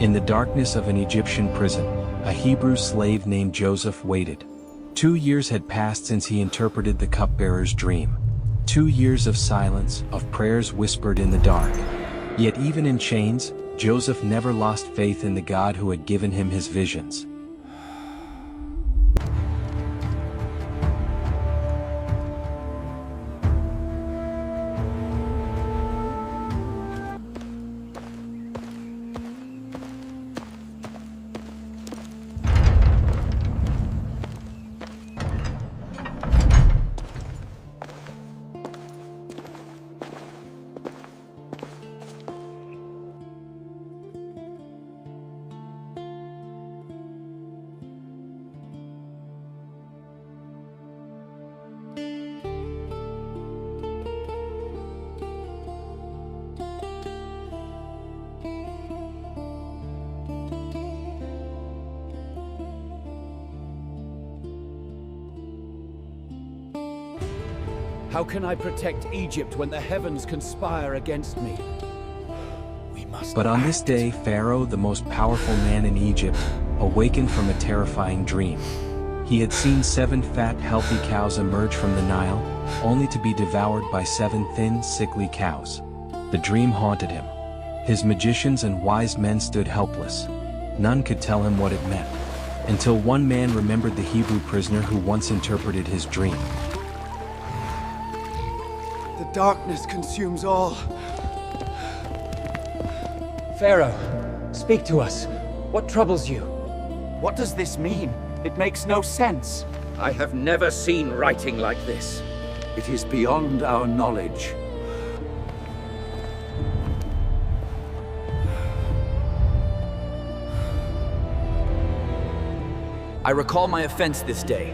In the darkness of an Egyptian prison, a Hebrew slave named Joseph waited. 2 years had passed since he interpreted the cupbearer's dream. 2 years of silence, of prayers whispered in the dark. Yet even in chains, Joseph never lost faith in the God who had given him his visions. How can I protect Egypt when the heavens conspire against me? We must But on act. this day, Pharaoh, the most powerful man in Egypt, awakened from a terrifying dream. He had seen 7 fat, healthy cows emerge from the Nile, only to be devoured by 7 thin, sickly cows. The dream haunted him. His magicians and wise men stood helpless. None could tell him what it meant, until one man remembered the Hebrew prisoner who once interpreted his dream. The darkness consumes all. Pharaoh, speak to us. What troubles you? What does this mean? It makes no sense. I have never seen writing like this. It is beyond our knowledge. I recall my offense this day.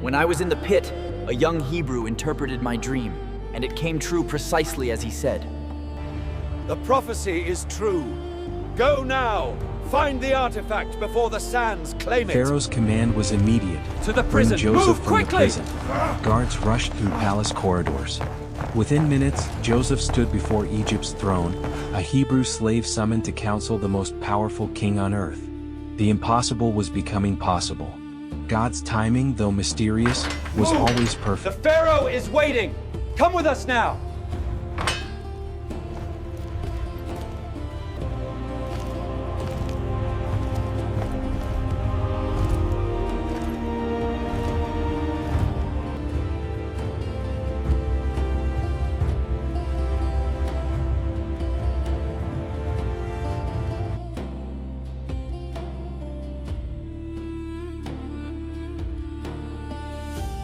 When I was in the pit, a young Hebrew interpreted my dream, and it came true precisely as he said. The prophecy is true. Go now! Find the artifact before the sands claim it! Pharaoh's command was immediate. To the Bring prison! Joseph Move from quickly! the prison. Guards rushed through palace corridors. Within minutes, Joseph stood before Egypt's throne, a Hebrew slave summoned to counsel the most powerful king on earth. The impossible was becoming possible. God's timing, though mysterious, was always The perfect. Pharaoh is waiting! Come with us now!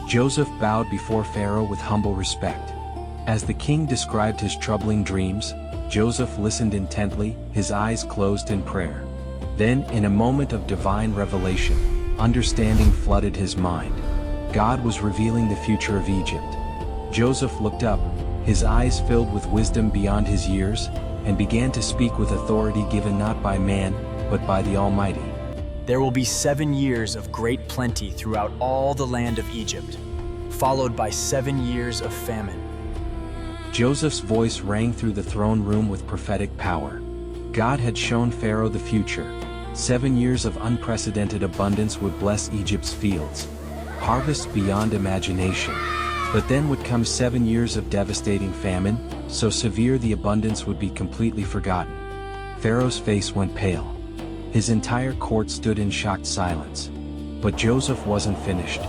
Joseph bowed before Pharaoh with humble respect. As the king described his troubling dreams, Joseph listened intently, his eyes closed in prayer. Then, in a moment of divine revelation, understanding flooded his mind. God was revealing the future of Egypt. Joseph looked up, his eyes filled with wisdom beyond his years, and began to speak with authority given not by man, but by the Almighty. There will be 7 years of great plenty throughout all the land of Egypt, followed by 7 years of famine. Joseph's voice rang through the throne room with prophetic power. God had shown Pharaoh the future. 7 years of unprecedented abundance would bless Egypt's fields. Harvests beyond imagination. But then would come 7 years of devastating famine, so severe the abundance would be completely forgotten. Pharaoh's face went pale. His entire court stood in shocked silence. But Joseph wasn't finished.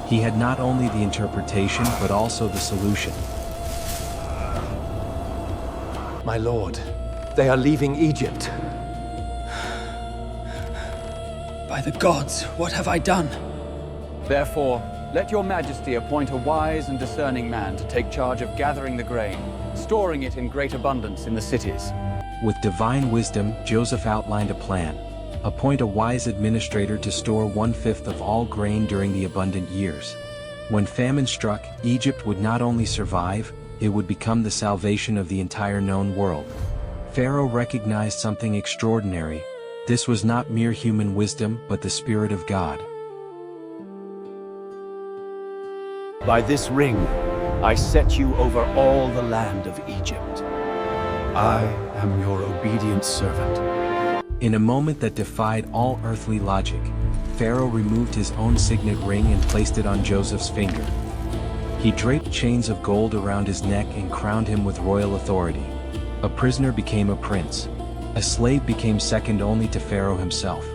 He had not only the interpretation but also the solution. My lord, they are leaving Egypt. By the gods, what have I done? Therefore, let your majesty appoint a wise and discerning man to take charge of gathering the grain, storing it in great abundance in the cities. With divine wisdom, Joseph outlined a plan. Appoint a wise administrator to store 1/5 of all grain during the abundant years. When famine struck, Egypt would not only survive, it would become the salvation of the entire known world. Pharaoh recognized something extraordinary. This was not mere human wisdom, but the Spirit of God. By this ring, I set you over all the land of Egypt. I am your obedient servant. In a moment that defied all earthly logic, Pharaoh removed his own signet ring and placed it on Joseph's finger. He draped chains of gold around his neck and crowned him with royal authority. A prisoner became a prince. A slave became second only to Pharaoh himself.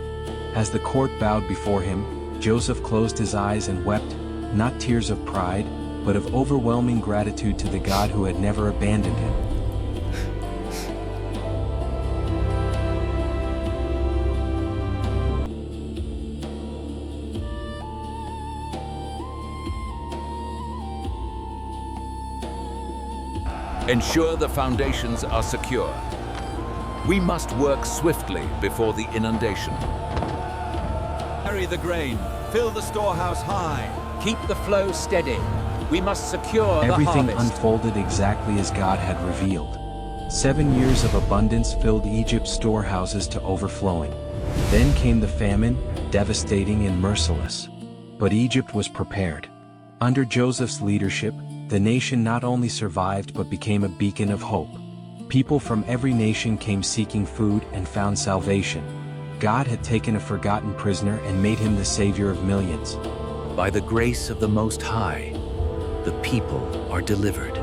As the court bowed before him, Joseph closed his eyes and wept, not tears of pride, but of overwhelming gratitude to the God who had never abandoned him. Ensure the foundations are secure. We must work swiftly before the inundation. Carry the grain. Fill the storehouse high. Keep the flow steady. We must secure the Everything harvest. unfolded exactly as God had revealed. 7 years of abundance filled Egypt's storehouses to overflowing. Then came the famine, devastating and merciless. But Egypt was prepared. Under Joseph's leadership, the nation not only survived but became a beacon of hope. People from every nation came seeking food and found salvation. God had taken a forgotten prisoner and made him the savior of millions. By the grace of the Most High, the people are delivered.